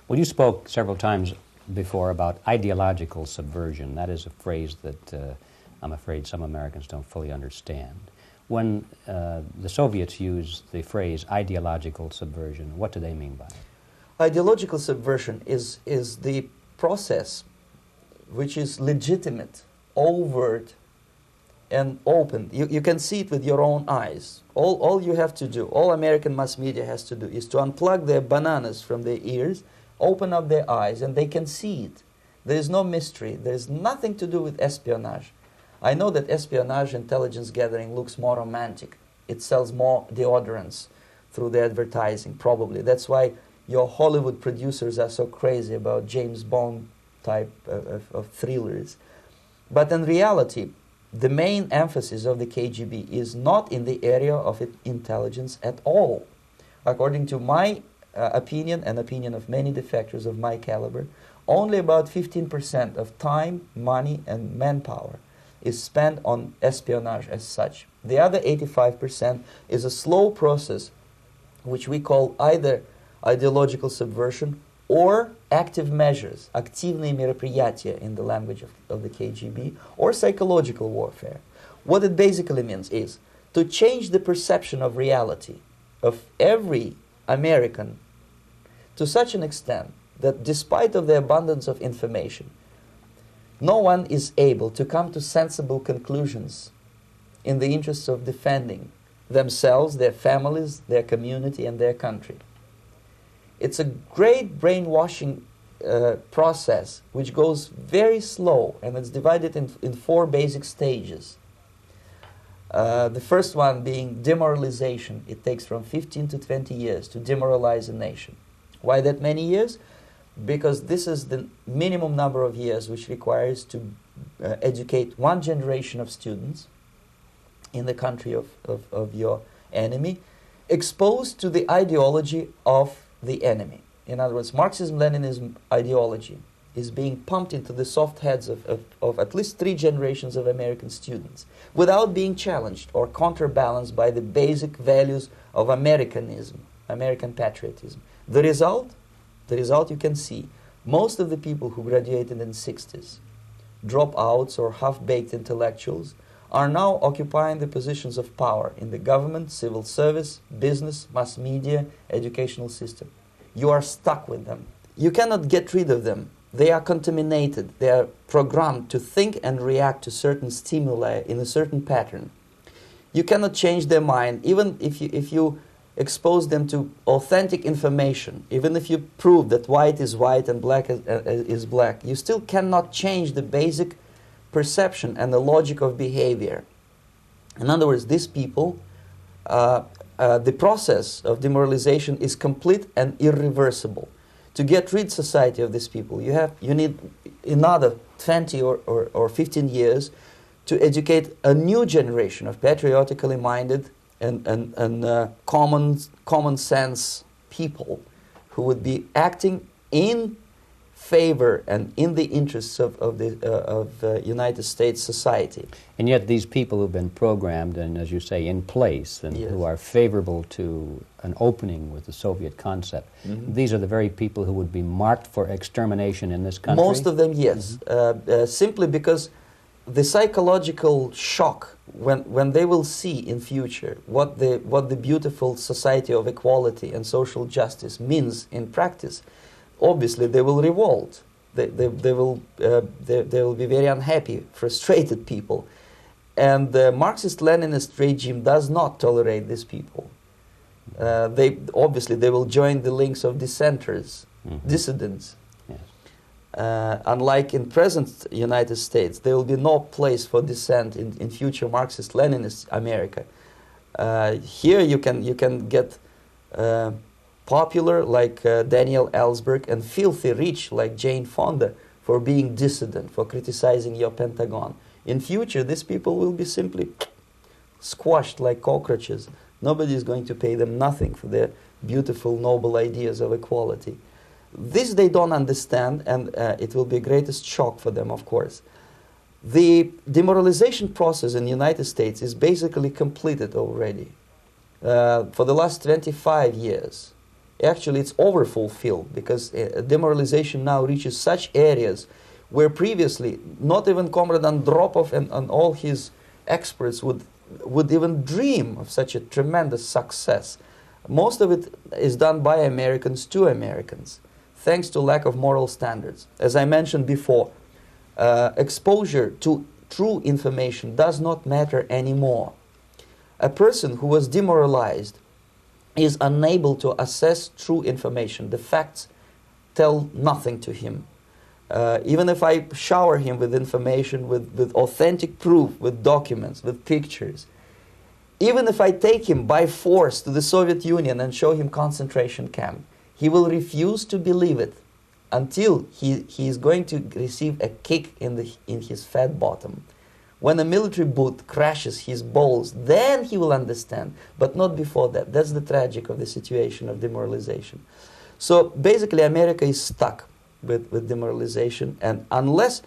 Well, you spoke several times before about ideological subversion. That is a phrase that I'm afraid some Americans don't fully understand. When the Soviets used the phrase ideological subversion, what do they mean by it? Ideological subversion is the process which is legitimate, overt, and open. You can see it with your own eyes. All you have to do, all American mass media has to do, is to unplug their bananas from their ears, open up their eyes, and they can see it. There is no mystery. There is nothing to do with espionage. I know that espionage, intelligence gathering, looks more romantic. It sells more deodorants through the advertising, probably. That's why your Hollywood producers are so crazy about James Bond type of thrillers. But in reality, the main emphasis of the KGB is not in the area of intelligence at all. According to my opinion and opinion of many defectors of my caliber, only about 15% of time, money, and manpower is spent on espionage as such. The other 85% is a slow process which we call either ideological subversion or active measures, активные мероприятия in the language of the KGB, or psychological warfare. What it basically means is to change the perception of reality of every American to such an extent that despite of the abundance of information, no one is able to come to sensible conclusions in the interests of defending themselves, their families, their community, and their country. It's a great brainwashing process which goes very slow, and it's divided in 4 basic stages. The first one being demoralization. It takes from 15 to 20 years to demoralize a nation. Why that many years? Because this is the minimum number of years which requires to educate one generation of students in the country of your enemy, exposed to the ideology of the enemy. In other words, Marxism-Leninism ideology is being pumped into the soft heads of at least 3 generations of American students without being challenged or counterbalanced by the basic values of Americanism, American patriotism. The result you can see. Most of the people who graduated in the 60s, dropouts or half-baked intellectuals, are now occupying the positions of power in the government, civil service, business, mass media, educational system. You are stuck with them. You cannot get rid of them. They are contaminated. They are programmed to think and react to certain stimuli in a certain pattern. You cannot change their mind, even if you expose them to authentic information, even if you prove that white is white and black is black, you still cannot change the basic perception and the logic of behavior. In other words, these people, the process of demoralization is complete and irreversible. To get rid society of these people, you need another 20 or 15 years to educate a new generation of patriotically minded and common sense people who would be acting in favor and in the interests of United States society. And yet these people who've been programmed and, as you say, in place and Yes. who are favorable to an opening with the Soviet concept, these are the very people who would be marked for extermination in this country? Most of them, yes. Simply because the psychological shock when they will see in future what the beautiful society of equality and social justice means in practice, obviously they will revolt. They will be very unhappy, frustrated people, and the Marxist-Leninist regime does not tolerate these people. They will join the links of dissenters, dissidents. Unlike in present United States, there will be no place for dissent in future Marxist-Leninist America. Here you can get popular like Daniel Ellsberg and filthy rich like Jane Fonda for being dissident, for criticizing your Pentagon. In future, these people will be simply squashed like cockroaches. Nobody is going to pay them nothing for their beautiful, noble ideas of equality. This they don't understand, and it will be a greatest shock for them, of course. The demoralization process in the United States is basically completed already. For the last 25 years, actually it's overfulfilled, because demoralization now reaches such areas where previously not even Comrade Andropov and all his experts would even dream of such a tremendous success. Most of it is done by Americans to Americans, thanks to lack of moral standards. As I mentioned before, exposure to true information does not matter anymore. A person who was demoralized is unable to assess true information. The facts tell nothing to him. Even if I shower him with information, with authentic proof, with documents, with pictures, even if I take him by force to the Soviet Union and show him concentration camp, he will refuse to believe it until he is going to receive a kick in his fat bottom. When a military boot crashes his balls, then he will understand, but not before that. That's the tragic of the situation of demoralization. So basically America is stuck with demoralization, and unless